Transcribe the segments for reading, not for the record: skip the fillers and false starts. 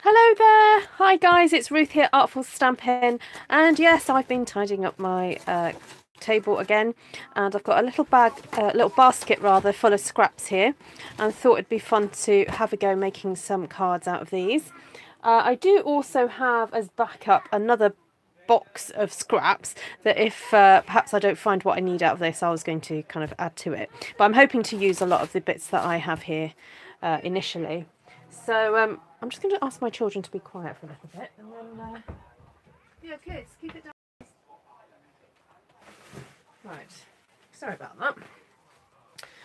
Hello there! Hi guys, it's Ruth here, Artful Stampin, and yes, I've been tidying up my table again, and I've got a little bag, little basket rather, full of scraps here, and I thought it'd be fun to have a go making some cards out of these. I do also have as backup another box of scraps that if perhaps I don't find what I need out of this, I was going to kind of add to it. But I'm hoping to use a lot of the bits that I have here initially. So I'm just going to ask my children to be quiet for a little bit. And then, yeah, kids, keep it down. Right, sorry about that.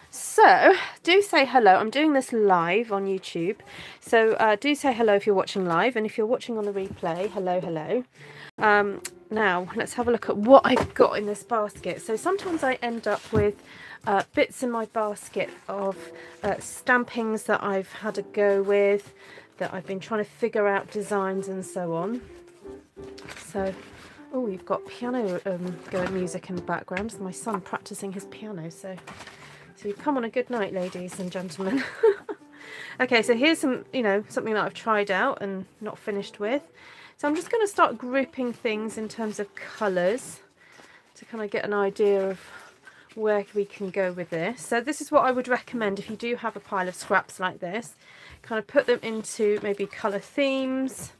So, do say hello. I'm doing this live on YouTube. So, do say hello if you're watching live. And if you're watching on the replay, hello, hello. Now, let's have a look at what I've got in this basket. So, sometimes I end up with bits in my basket of stampings that I've had a go with, that I've been trying to figure out designs and so on. So, oh, you've got piano going music in the background. It's my son practicing his piano. So you've come on a good night, ladies and gentlemen. Okay, so here's some, something that I've tried out and not finished with. So I'm just going to start grouping things in terms of colours to kind of get an idea of where we can go with this. So this is what I would recommend if you do have a pile of scraps like this. Kind of put them into maybe colour themes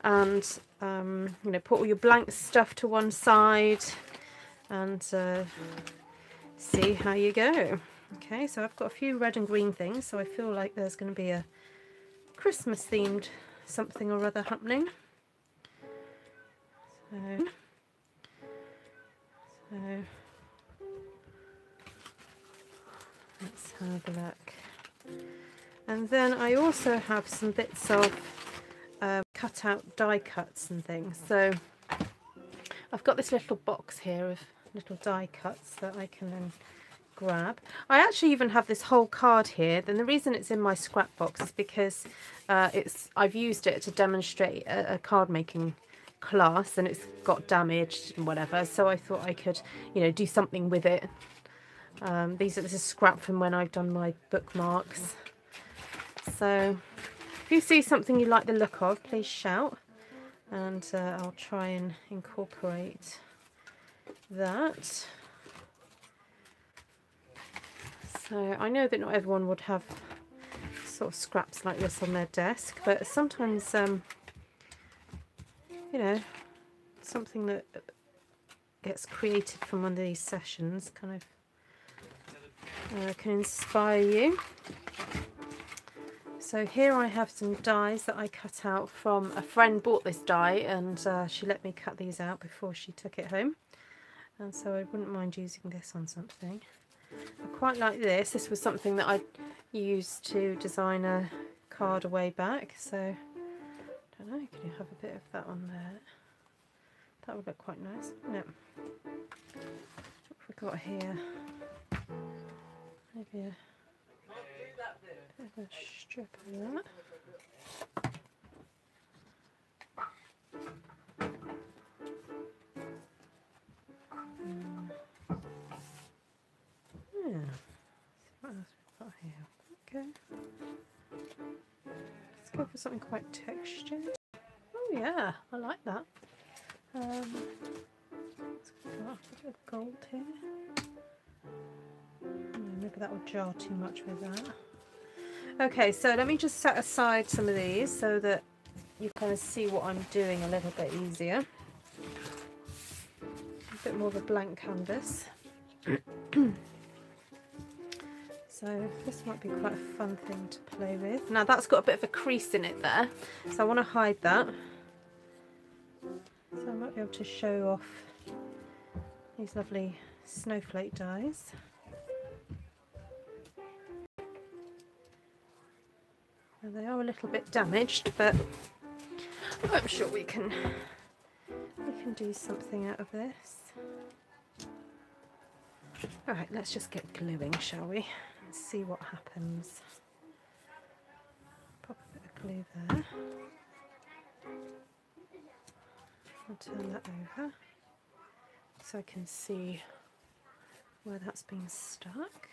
and, put all your blank stuff to one side and see how you go. Okay, so I've got a few red and green things, so I feel like there's going to be a Christmas themed something or other happening. So let's have a look. And then I also have some bits of cut out die cuts and things. So I've got this little box here of little die cuts that I can then grab. I actually even have this whole card here. Then the reason it's in my scrap box is because I've used it to demonstrate a card making class and it's got damaged and whatever, so I thought I could do something with it. This is scrap from when I've done my bookmarks. So if you see something you like the look of, please shout and I'll try and incorporate that. So I know that not everyone would have sort of scraps like this on their desk, but sometimes something that gets created from one of these sessions kind of can inspire you. So here I have some dies that I cut out from a friend. Bought this die and she let me cut these out before she took it home, and so I wouldn't mind using this on something. I quite like this. This was something that I used to design a card a way back, so I don't know, can you have a bit of that on there? That would look quite nice, wouldn't it? What have we got here? Maybe a bit of a strip of that. Yeah. What else we've got here? Okay. Let's go for something quite textured. Oh yeah, I like that. Let's go for a bit of gold here. Maybe that would jar too much with that. Okay, so let me just set aside some of these so that you kind of see what I'm doing a little bit easier. A bit more of a blank canvas. So this might be quite a fun thing to play with. Now that's got a bit of a crease in it there, so I want to hide that. So I might be able to show off these lovely snowflake dies. Now they are a little bit damaged, but I'm sure we can do something out of this. Alright, let's just get gluing, shall we? Let's see what happens. Pop a bit of glue there. I'll turn that over so I can see where that's been stuck.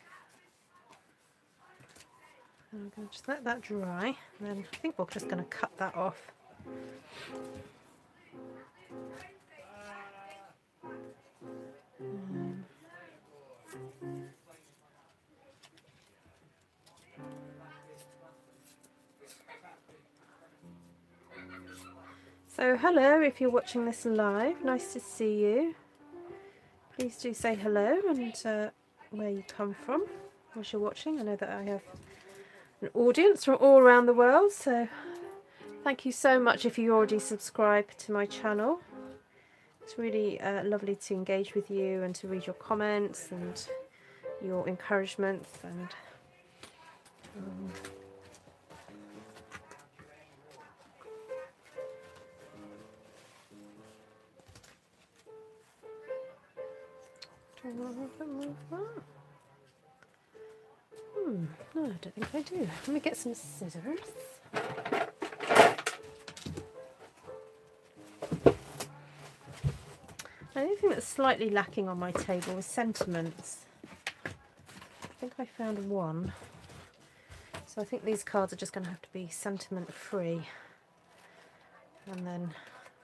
I'm going to just let that dry, and then I think we're just going to cut that off. So hello, if you're watching this live, nice to see you. Please do say hello and where you come from as you're watching. I know that I have an audience from all around the world, so thank you so much if you already subscribed to my channel. It's really lovely to engage with you and to read your comments and your encouragement. And no, I don't think I do. Let me get some scissors. The only thing that's slightly lacking on my table is sentiments. I think I found one. So I think these cards are just going to have to be sentiment free. And then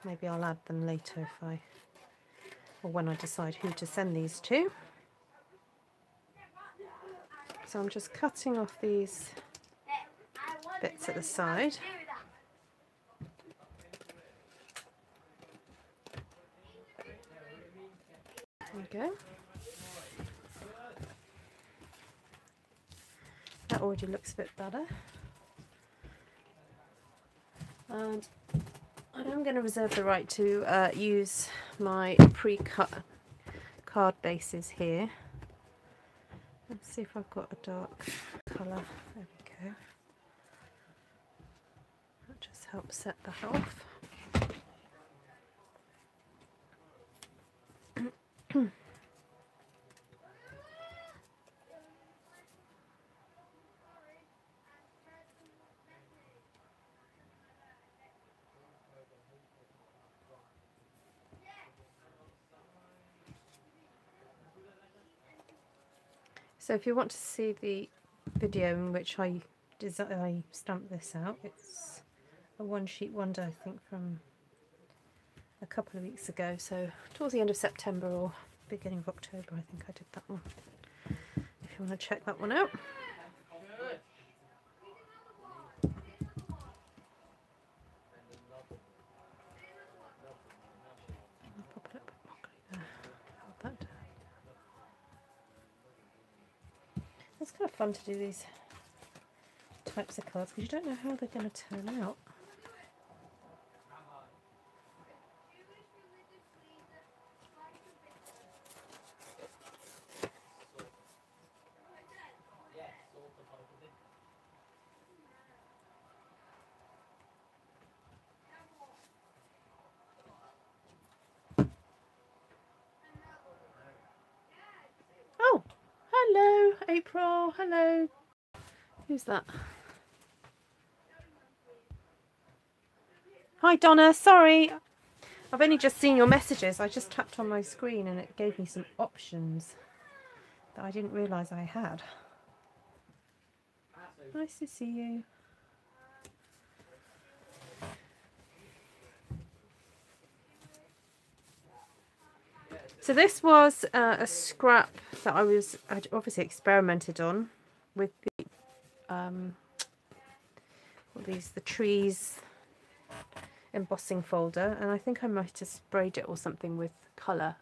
maybe I'll add them later or when I decide who to send these to. So I'm just cutting off these bits at the side. There we go. That already looks a bit better. And I am going to reserve the right to use my pre-cut card bases here. Let's see if I've got a dark colour. There we go. That just helps set that off. So if you want to see the video in which I stamped this out, it's a one sheet wonder, I think, from a couple of weeks ago. So towards the end of September or beginning of October, I think I did that one. If you want to check that one out. I'll pop it up there. Hold that down. It's kind of fun to do these types of cards because you don't know how they're going to turn out. Oh, hello, April. Hello. Who's that? Hi, Donna. Sorry. I've only just seen your messages. I just tapped on my screen and it gave me some options that I didn't realise I had. Nice to see you. So this was a scrap that I'd obviously experimented on with the the trees embossing folder, and I think I might have sprayed it or something with colour.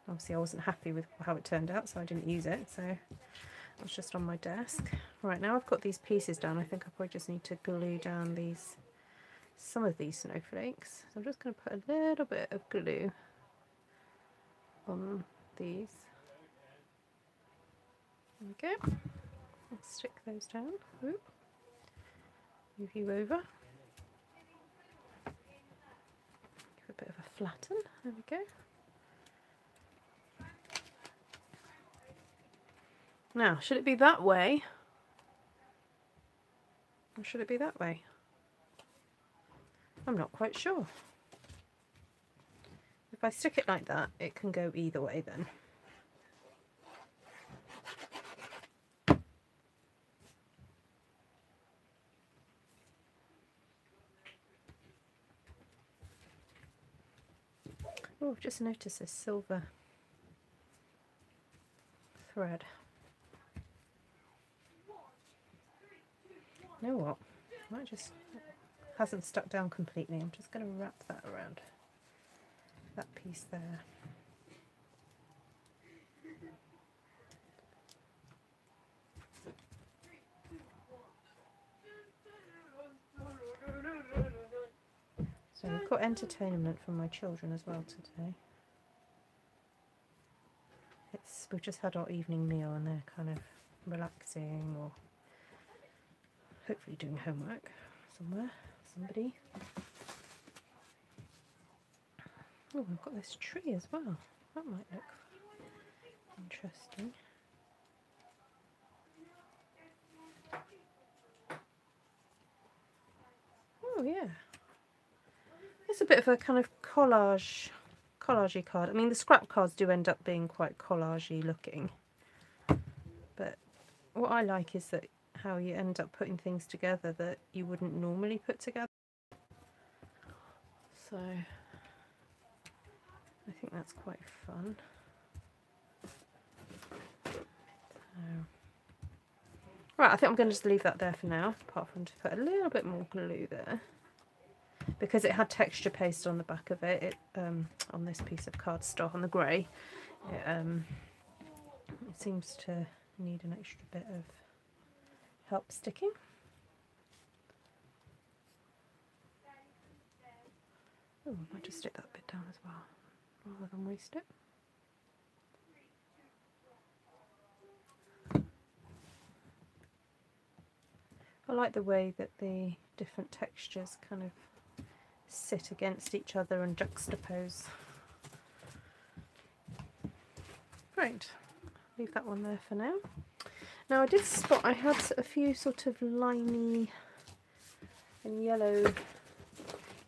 Obviously I wasn't happy with how it turned out, so I didn't use it, so it was just on my desk. Right, now I've got these pieces down, I think I probably just need to glue down some of these snowflakes. So I'm just going to put a little bit of glue on these. There we go. Let's stick those down. Oop. Move you over. Give a bit of a flatten. There we go. Now, should it be that way? Or should it be that way? I'm not quite sure. If I stick it like that, it can go either way then. Oh, I've just noticed this silver thread. You know what? Might just hasn't stuck down completely. I'm just going to wrap that around that piece there. So we've got entertainment for my children as well today. We've just had our evening meal and they're kind of relaxing or hopefully doing homework somewhere, somebody. Oh, I've got this tree as well. That might look interesting. Oh yeah. It's a bit of a kind of collagey card. I mean, the scrap cards do end up being quite collagey looking. But what I like is that how you end up putting things together that you wouldn't normally put together. So I think that's quite fun. Right, I think I'm going to just leave that there for now, apart from to put a little bit more glue there. Because it had texture paste on the back of it, on this piece of cardstock, on the grey, it seems to need an extra bit of help sticking. Oh, I might just stick that bit down as well, rather than waste it. I like the way that the different textures kind of sit against each other and juxtapose. Right, leave that one there for now. Now I did spot I had a few sort of limey and yellow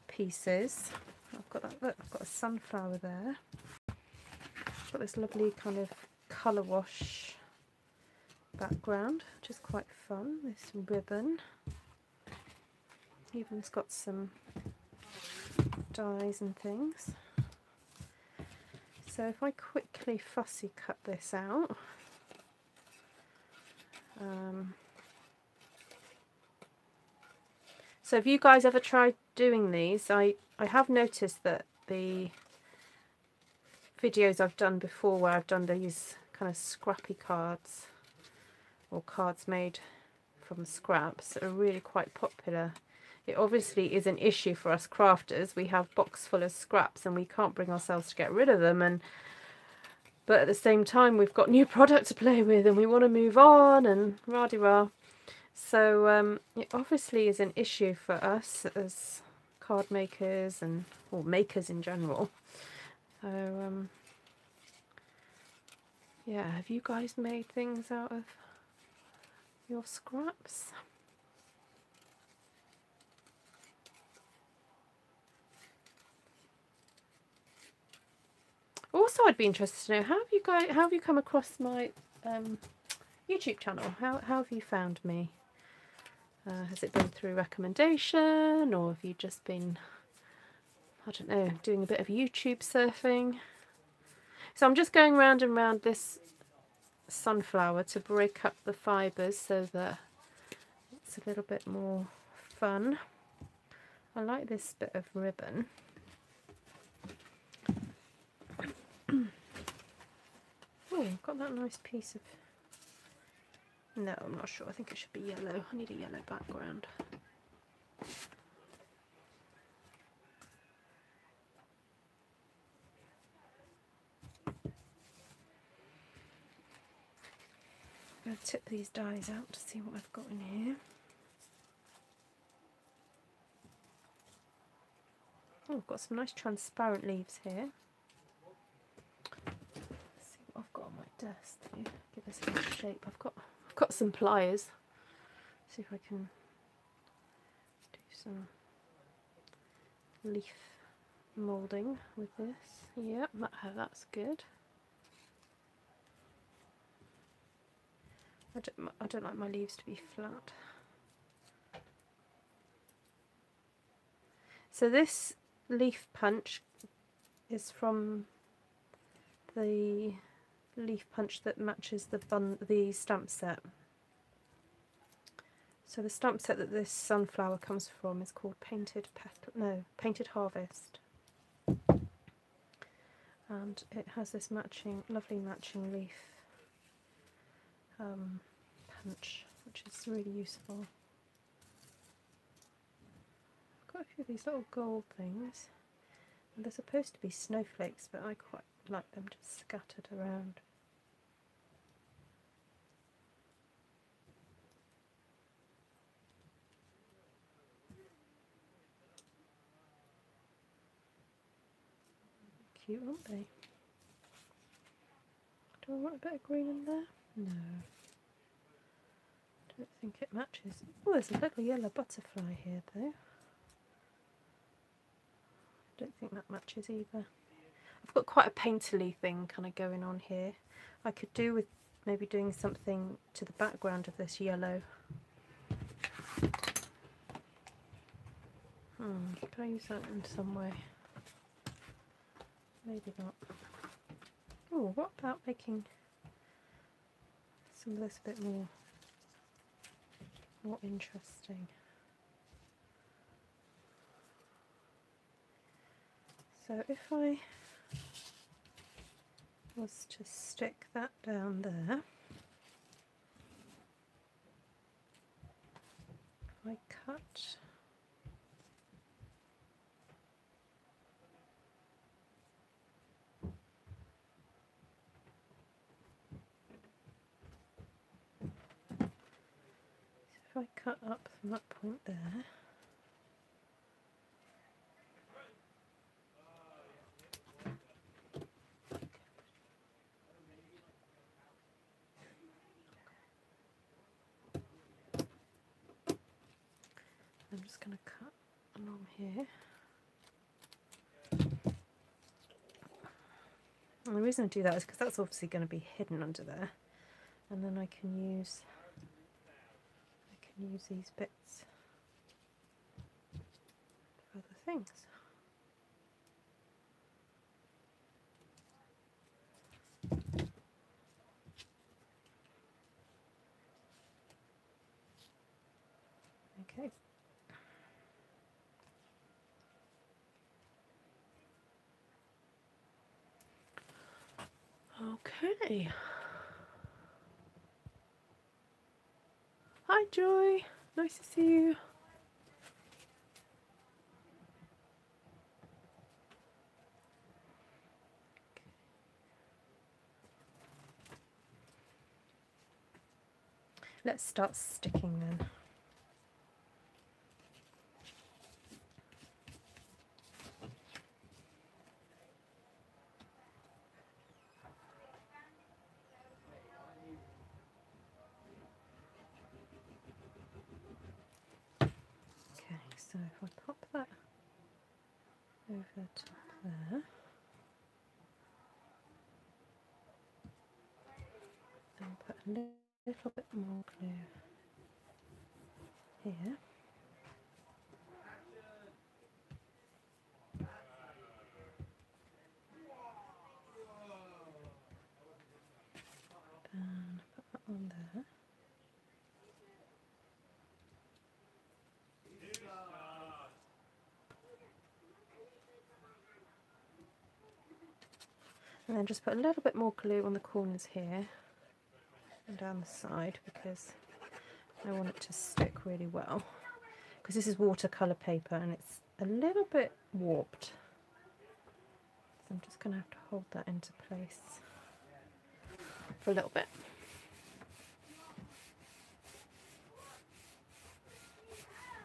pieces. I've got that, look, I've got a sunflower there. I've got this lovely kind of colour wash background, which is quite fun. This ribbon. Even's got some dies and things. So if I quickly fussy cut this out, so have you guys ever tried doing these? I have noticed that the videos I've done before where I've done these kind of scrappy cards or cards made from scraps are really quite popular. It obviously is an issue for us crafters. We have a box full of scraps and we can't bring ourselves to get rid of them, but at the same time we've got new product to play with and we want to move on and rah-de-rah. So it obviously is an issue for us as card makers or makers in general. So yeah, have you guys made things out of your scraps? Also, I'd be interested to know, how have you come across my YouTube channel? How have you found me? Has it been through recommendation, or have you just been, I don't know, doing a bit of YouTube surfing? So I'm just going round and round this sunflower to break up the fibres so that it's a little bit more fun. I like this bit of ribbon. Oh, I've got that nice piece of... No, I'm not sure. I think it should be yellow. I need a yellow background. I'm going to tip these dies out to see what I've got in here. Oh, I've got some nice transparent leaves here. Let's see what I've got on my desk to give this a bit of shape. I've got some pliers. See if I can do some leaf moulding with this. Yep, that's good. I don't like my leaves to be flat. So this leaf punch is from the leaf punch that matches the stamp set. So the stamp set that this sunflower comes from is called Painted Harvest. And it has this lovely matching leaf punch, which is really useful. I've got a few of these little gold things, and they're supposed to be snowflakes, but I quite like them just scattered around. Cute, aren't they? Do I want a bit of green in there? No. Don't think it matches. Oh, there's a little yellow butterfly here though. Don't think that matches either. I've got quite a painterly thing kind of going on here. I could do with maybe doing something to the background of this yellow. Can I use that in some way? Maybe not. Oh, what about making some of this a bit more interesting? So if I was to stick that down there, if I cut up from that point there, I'm just going to cut along here. And the reason I do that is because that's obviously going to be hidden under there, and then I can use these bits for other things. Okay. Okay. Hi Joy, nice to see you. Let's start sticking then. Okay, so if I pop that over top there, and put a little bit more glue here. And put that on there. And then just put a little bit more glue on the corners here and down the side, because I want it to stick really well. Because this is watercolour paper and it's a little bit warped. So I'm just going to have to hold that into place for a little bit.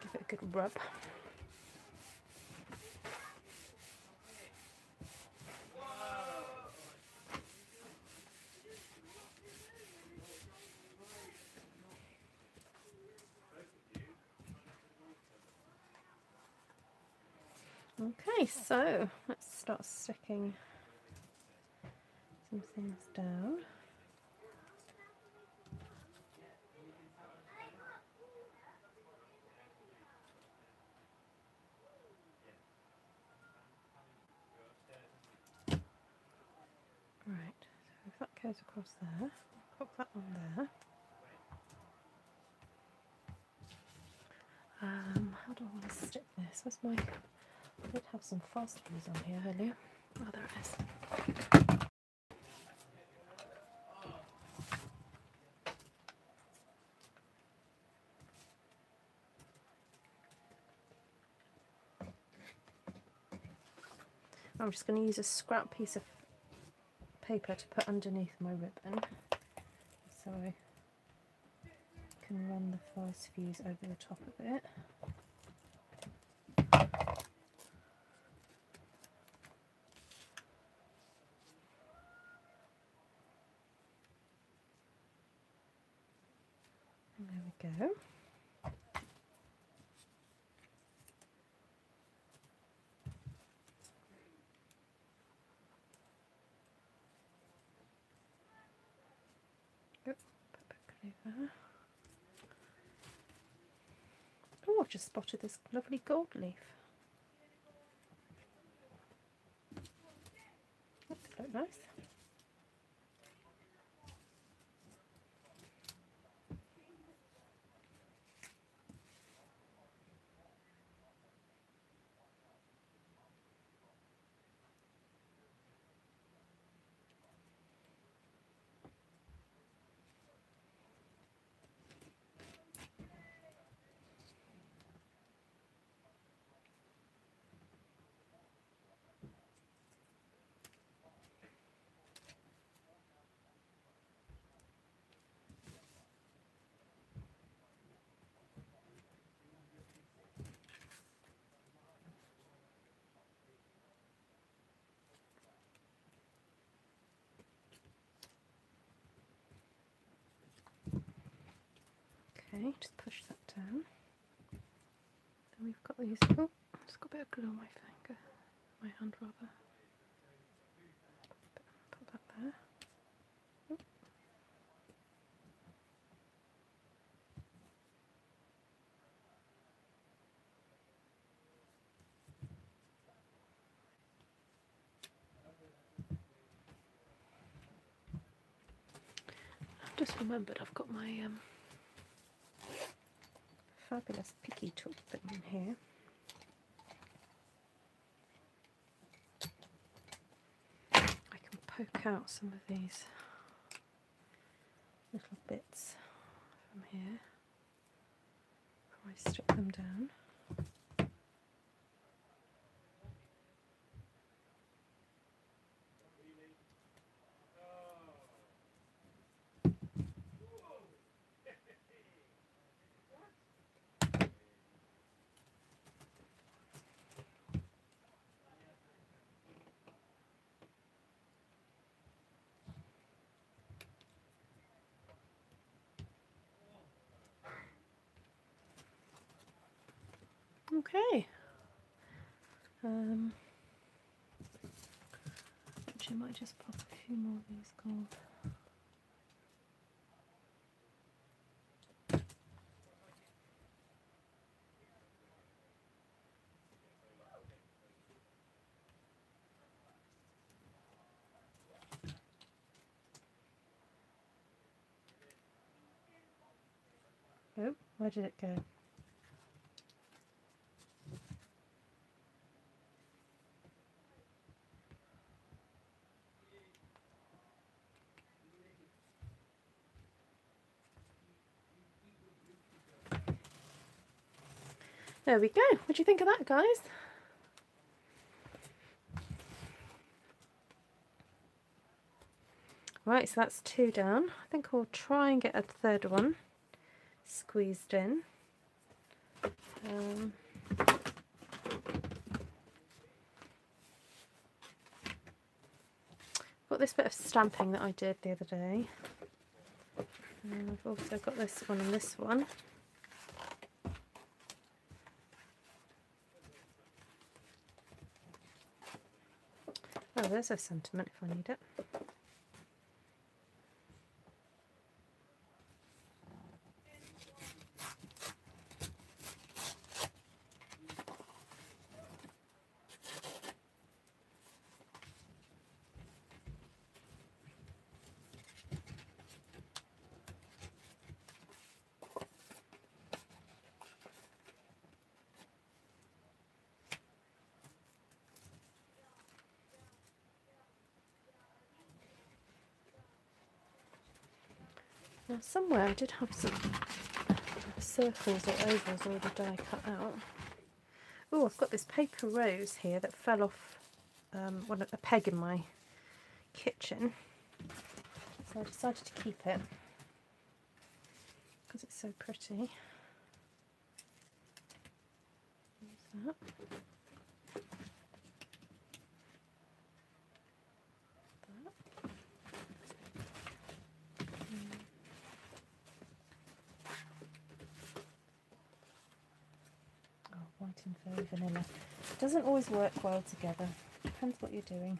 Give it a good rub. Okay, so let's start sticking some things down. goes across there. Pop that on there. How do I want to stick this? Where's my... I did have some fast fuse on here earlier. Oh, there it is. I'm just going to use a scrap piece of paper to put underneath my ribbon, so I can run the fast fuse over the top of it. And there we go. Oh, I've just spotted this lovely gold leaf. That could look nice. Okay, just push that down. Then we've got these. Oh, it's got a bit of glue on my finger, my hand rather. Put that there. Oh. I've just remembered I've got my fabulous picky tool thing in here. I can poke out some of these little bits from here before I strip them down. Okay. Actually, I might just pop a few more of these gold. Oh, where did it go? There we go. What do you think of that, guys? Right, so that's 2 down. I think we'll try and get a third one squeezed in. Got this bit of stamping that I did the other day. And I've also got this one and this one. Oh, there's a sentiment if I need it. Now somewhere I did have some circles or ovals already die cut out. Oh, I've got this paper rose here that fell off a peg in my kitchen, so I decided to keep it because it's so pretty. Use that. White and fairy vanilla. Doesn't always work well together. Depends what you're doing.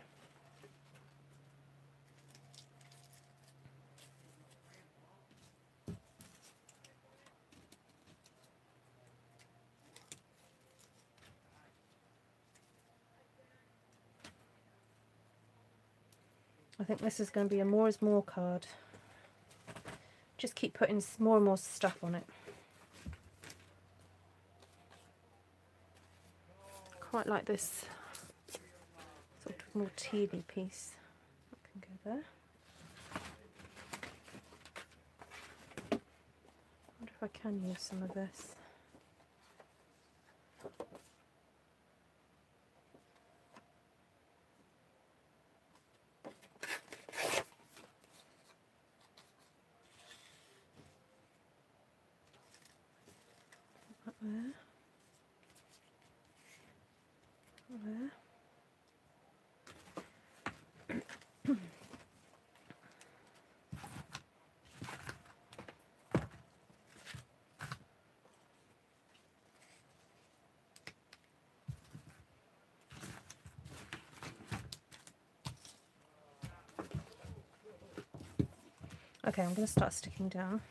I think this is going to be a more is more card. Just keep putting more and more stuff on it. Quite like this sort of more tealy piece. That can go there. I wonder if I can use some of this. Up there. There. Okay, I'm going to start sticking down.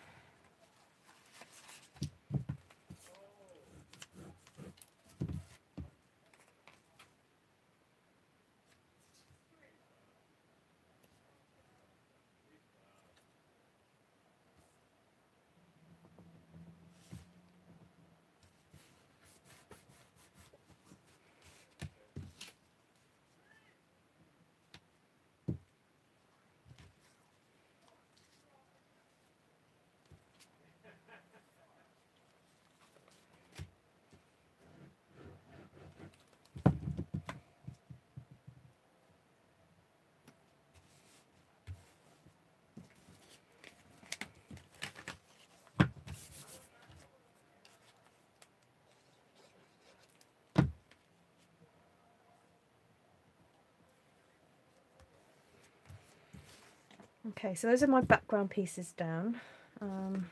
Okay, so those are my background pieces down. I'm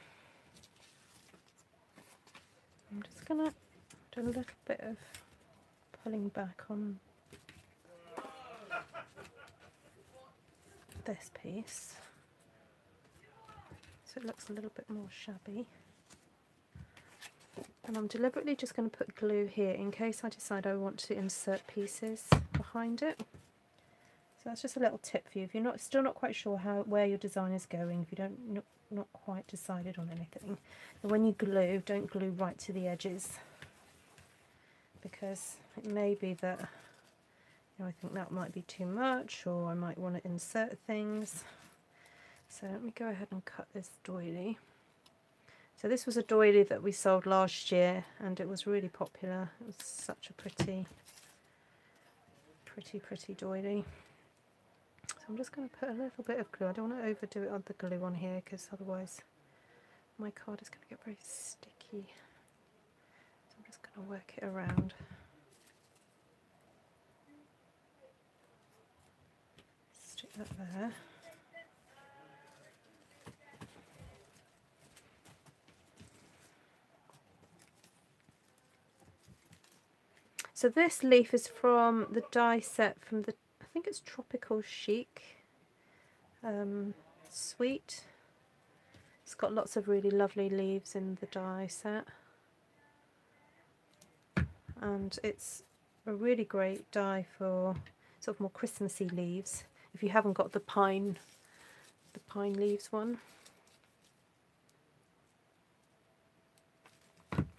just going to do a little bit of pulling back on this piece so it looks a little bit more shabby. And I'm deliberately just going to put glue here in case I decide I want to insert pieces behind it. So that's just a little tip for you if you're still not quite sure where your design is going, if you not quite decided on anything. And when you glue, don't glue right to the edges, because it may be that I think that might be too much, or I might want to insert things. So let me go ahead and cut this doily. So this was a doily that we sold last year and it was really popular. It was such a pretty doily. So I'm just going to put a little bit of glue. I don't want to overdo it on the glue on here because otherwise my card is going to get very sticky. So I'm just going to work it around. Stick that there. So this leaf is from the die set from the, I think it's Tropical Chic Sweet. It's got lots of really lovely leaves in the die set. And it's a really great die for sort of more Christmassy leaves if you haven't got the pine leaves one.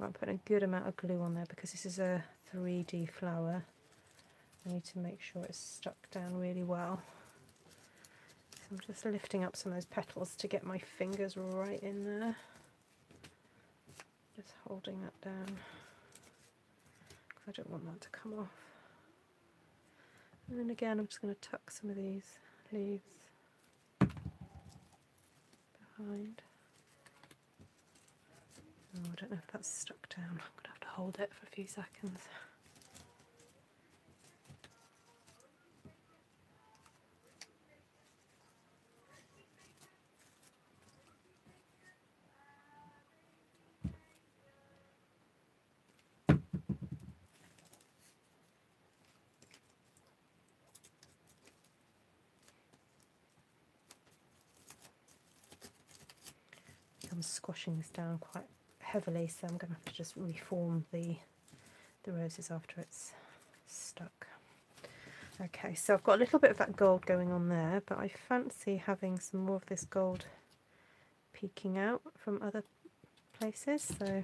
I'm putting a good amount of glue on there because this is a 3D flower. I need to make sure it's stuck down really well. I'm just lifting up some of those petals to get my fingers right in there. Just holding that down because I don't want that to come off. And then again, I'm just going to tuck some of these leaves behind. Oh, I don't know if that's stuck down. I'm going to have to hold it for a few seconds. I'm squashing this down quite heavily, so I'm going to have to just reform the roses after it's stuck. Okay, so I've got a little bit of that gold going on there, but I fancy having some more of this gold peeking out from other places, so it'll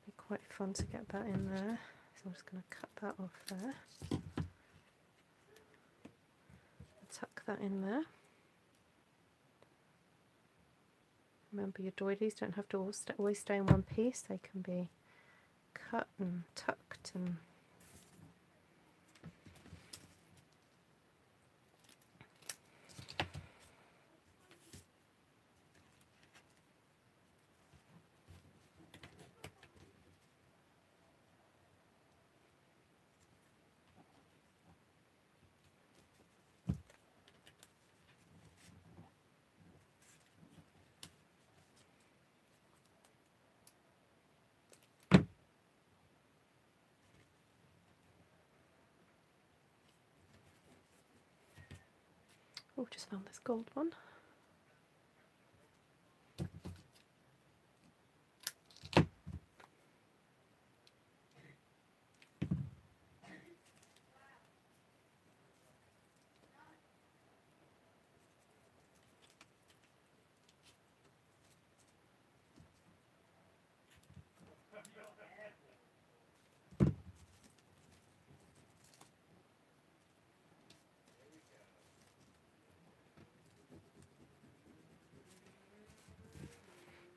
be quite fun to get that in there. So I'm just going to cut that off there, tuck that in there. Remember, your doilies don't have to always stay in one piece, they can be cut and tucked and oh, just found this gold one.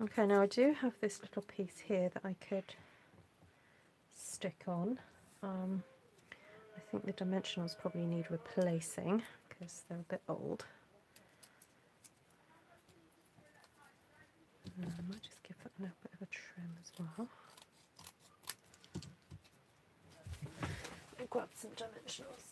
Okay, now I do have this little piece here that I could stick on. I think the dimensionals probably need replacing because they're a bit old. I might just give that a little bit of a trim as well. I'll grab some dimensionals.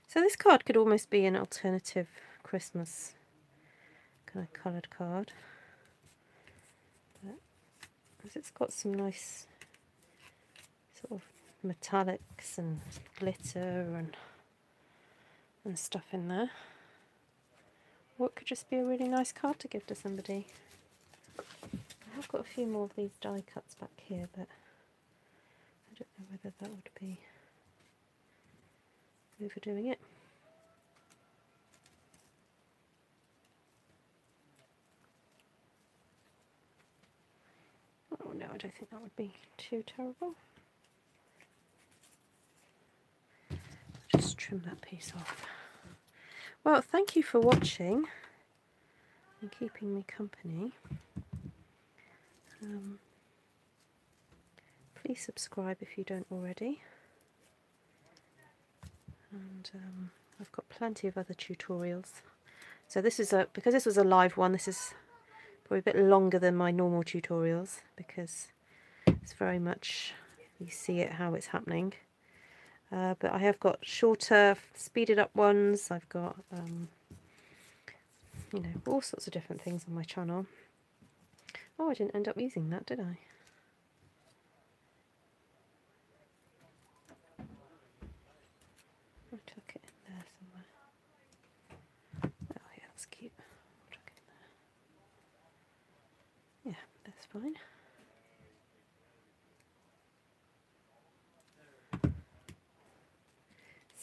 So this card could almost be an alternative Christmas kind of coloured card, but as it's got some nice sort of metallics and glitter and stuff in there, what could just be a really nice card to give to somebody. I have got a few more of these die cuts back here, but I don't know whether that would be overdoing it. Oh no, I don't think that would be too terrible. Just trim that piece off. Well, thank you for watching and keeping me company. Please subscribe if you don't already. And I've got plenty of other tutorials. So this is because this was a live one, this is probably a bit longer than my normal tutorials because it's very much, you see it how it's happening. But I have got shorter, speeded up ones. I've got, you know, all sorts of different things on my channel. Oh, I didn't end up using that, did I? I tuck it in there somewhere. Oh yeah, that's cute. I'll tuck it in there. Yeah, that's fine.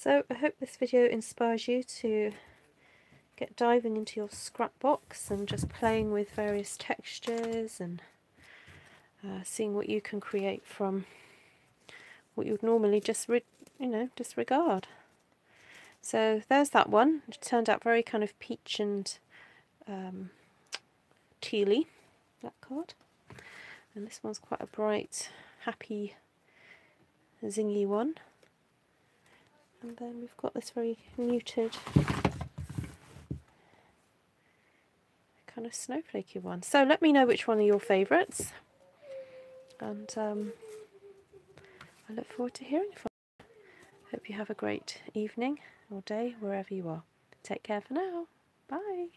So I hope this video inspires you to get diving into your scrap box and just playing with various textures and seeing what you can create from what you would normally just disregard. So there's that one. It turned out very kind of peach and tealy, that card. And this one's quite a bright, happy, zingy one. And then we've got this very muted, kind of snowflakey one. So let me know which one are your favourites. And I look forward to hearing from you. Hope you have a great evening or day wherever you are. Take care for now. Bye.